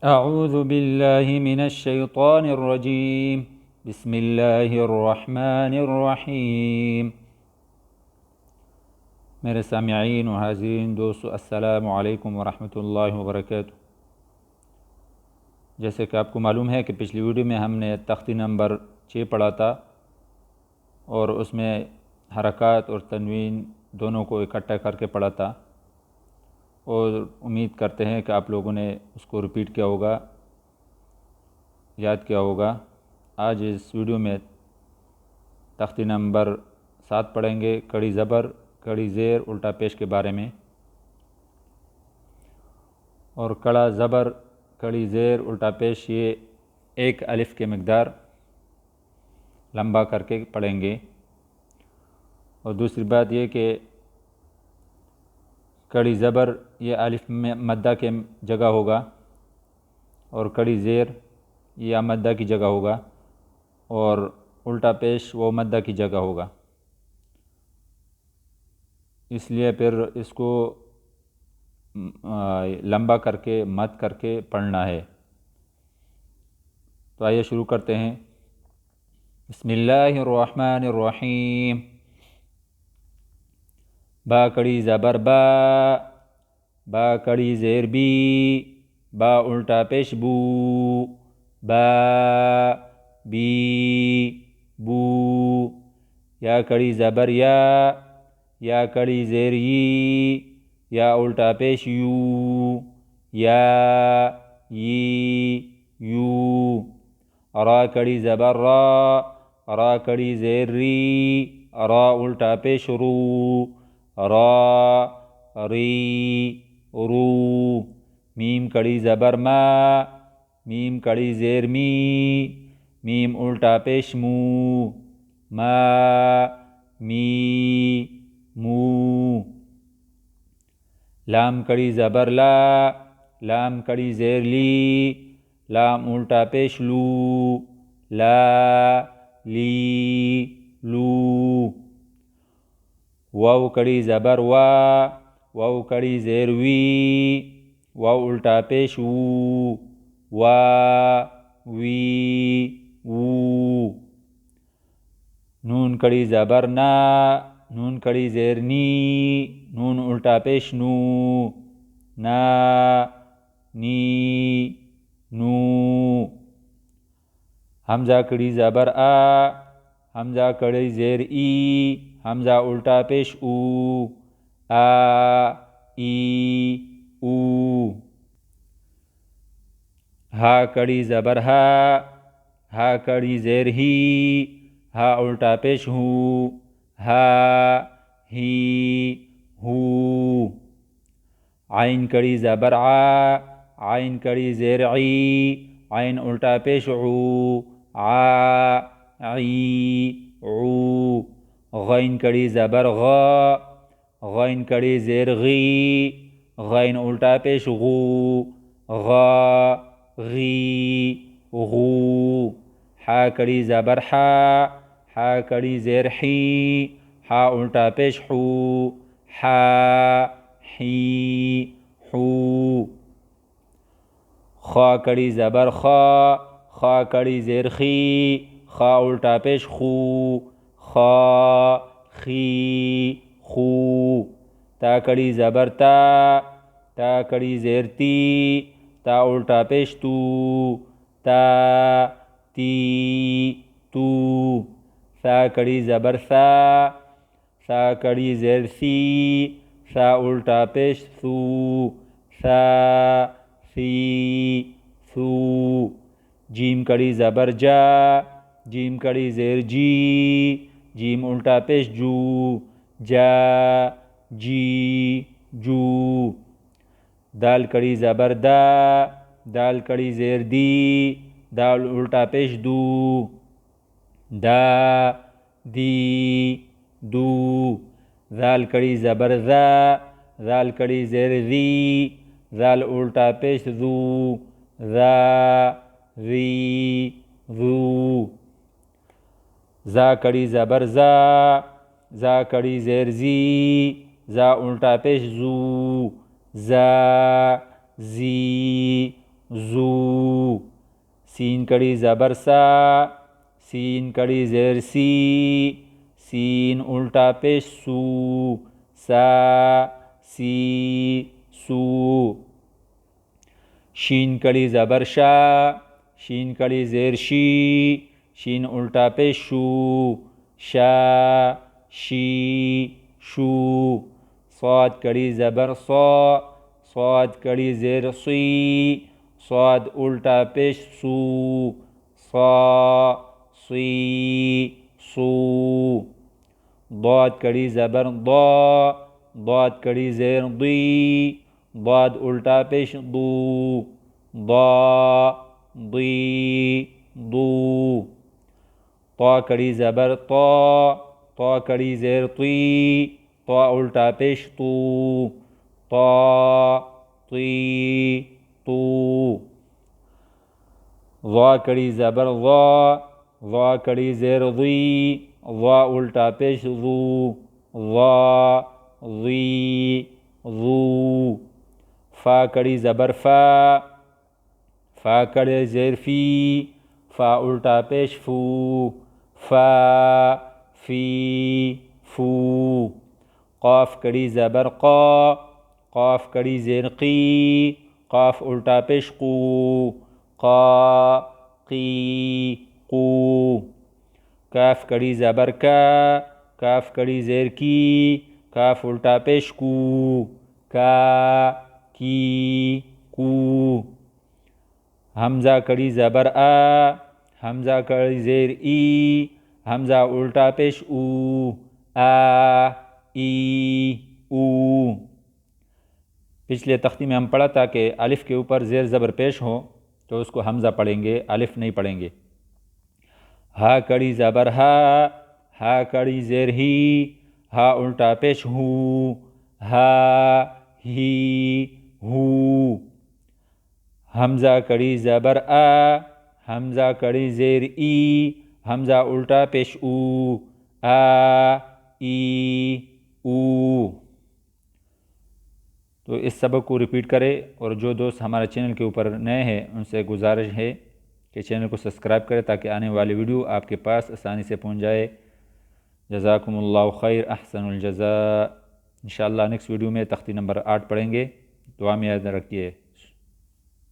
अऊज़ु बिल्लाहि मिनश्शैतानिर्रजीम। बिस्मिल्लाहिर्रहमानिर्रहीम। मेरे सामिईन व हाज़रीन दोस्तों, अस्सलामु अलैकुम वरहमतुल्लाहि वबरकातुहू। जैसे कि आपको मालूम है कि पिछली वीडियो में हमने तख्ती नंबर 6 पढ़ा था और उसमें हरकत और तनवीन दोनों को इकट्ठा करके पढ़ा था, और उम्मीद करते हैं कि आप लोगों ने उसको रिपीट किया होगा, याद किया होगा। आज इस वीडियो में तख्ती नंबर 7 पढ़ेंगे, कड़ी ज़बर, कड़ी ज़ेर, उल्टा पेश के बारे में। और कड़ा ज़बर, कड़ी ज़ेर, उल्टा पेश, ये एक अलिफ़ के मकदार लंबा करके पढ़ेंगे। और दूसरी बात ये कि कड़ी ज़बर ये अलिफ़ में मद्दा के जगह होगा, और कड़ी ज़ेर ये मद्दा की जगह होगा, और उल्टा पेश वो मद्दा की जगह होगा। इसलिए फिर इसको लंबा करके मद करके पढ़ना है। तो आइए शुरू करते हैं। बिस्मिल्लाहिर्रहमानिर्रहीम। बा कड़ी ज़बर बा, बा कड़ी ज़ेर बी, बा उल्टा पेश बू, बा बी बू। या कड़ी ज़बर या कड़ी ज़ेर यी, या उल्टा पेश यू, या यी यू। रा कड़ी ज़बर रा कड़ी ज़ेर री, रा उल्टा पेश रू, रा री रू। मीम कड़ी ज़बर मीम कड़ी ज़ेर मी, मीम उल्टा पेश मू, मा मी मू। लाम कड़ी ज़बर लाम कड़ी ज़ेर ली, लाम उल्टा पेश लू, ला ली लू। वाव कड़ी ज़बर वाव कड़ी ज़ेर वी, वाव उल्टा पेश वू, वा वी वू। नून कड़ी ज़बर नून कड़ी ज़ेर नी, नून उल्टा पेश नू, ना नी नू। हमज़ा कड़ी ज़बर हमज़ा कड़ी ज़ेर ई, हमज़ा उल्टा पेश ऊ, आ ई ऊ। हा कड़ी ज़बर हा कड़ी ज़ेर ही, हा उल्टा पेश हू, हा ही हू। आइन कड़ी ज़बर आइन कड़ी ज़ेर ई, आइन उल्टा पेश ऊ, आ ई ऊ। गैन कड़ी ज़बर गैन कड़ी ज़ेर गी, गैन उल्टा पेश गू, गा गी गू। हा कड़ी ज़बर हा कड़ी ज़ेर ही, हा उल्टा पेश हू, हा ही हू। खा कड़ी ज़बर खा कड़ी ज़ेर खी, खा उल्टा पेश खू, खा खी खू। ता कड़ी ज़बर ता कड़ी ज़ेर ती, ता उल्टा पेश तू, ता ती तू। सा कड़ी ज़बर सा कड़ी ज़ेर सी, सा उल्टा पेश सू, सा सी सू। जीम कड़ी ज़बर जीम कड़ी ज़ेर जी, जीम उल्टा पेश जू, जा जी जू। दाल कड़ी ज़बर दाल कड़ी ज़ेर दी, दाल उल्टा पेश दू, दा दी दू। दाल कड़ी ज़बर दाल कड़ी ज़ेर दी, दाल उल्टा पेश दू, दा दी दू। जा कड़ी ज़बर जा कड़ी ज़ेर जी, जा उल्टा पेश जू, जा जी जू। सीन कड़ी ज़बर सा, सीन कड़ी ज़ेर सी, सीन उल्टा पेश सू, सा सी सू। शीन कड़ी ज़बर शा, शीन कड़ी ज़ेर शी, शीन उल्टा पेश शू, शा शी शू। स्वाद कड़ी ज़बर सौ, स्वाद कड़ी ज़ेर सी, स्वाद उल्टा पेश सू, सा सी सू। ضاد कड़ी ज़बर दा, ضاد कड़ी ज़ेर दी, ضاد उल्टा पेश दू, दा दी दू। ता कड़ी ज़बर ता, ता कड़ी ज़ेर ती, ता उल्टा पेश तू, ता ती तू। ज़ा कड़ी ज़बर ज़ा, ज़ा कड़ी ज़ेर ज़ी, ज़ा उल्टा पेश ज़ू, ज़ा ज़ी ज़ू। फ़ा कड़ी ज़बर फ़ा, फ़ा कड़ी ज़ेर फ़ी, फ़ा उल्टा पेश फ़ू, फ़ा फ़ी फ़ू। क़ाफ़ कड़ी ज़बर क़ा, क़ाफ़ कड़ी ज़ेर क़ी, क़ाफ़ उल्टा पेश क़ू, क़ा क़ी क़ू। काफ कड़ी ज़बर का, काफ कड़ी ज़ेर की, काफ उल्टा पेश कू, का की कू। हमज़ा कड़ी ज़बर आ, हमज़ा कड़ी ज़ेर ई, हमज़ा उल्टा पेश ऊ, आ ई ऊ। पिछले तख्ती में हम पढ़ा था कि अलिफ़ के ऊपर ज़ेर ज़बर पेश हो तो उसको हमज़ा पढ़ेंगे, अलिफ़ नहीं पढ़ेंगे। हा कड़ी ज़बर हा, हा कड़ी ज़ेर ही, हा उल्टा पेश हू, हा ही हू। हमज़ा कड़ी ज़बर आ, हमज़ा कड़ी ज़ेर ई, हमज़ा उल्टा पेश ऊ, आ ई ऊ। तो इस सबक को रिपीट करें और जो दोस्त हमारे चैनल के ऊपर नए हैं उनसे गुजारिश है कि चैनल को सब्सक्राइब करें ताकि आने वाली वीडियो आपके पास आसानी से पहुंच जाए। जज़ाकुमुल्लाहु खैर, अहसनुल जज़ा। इंशाअल्लाह नेक्स्ट वीडियो में तख्ती नंबर 8 पढ़ेंगे। दुआ में याद रखिए।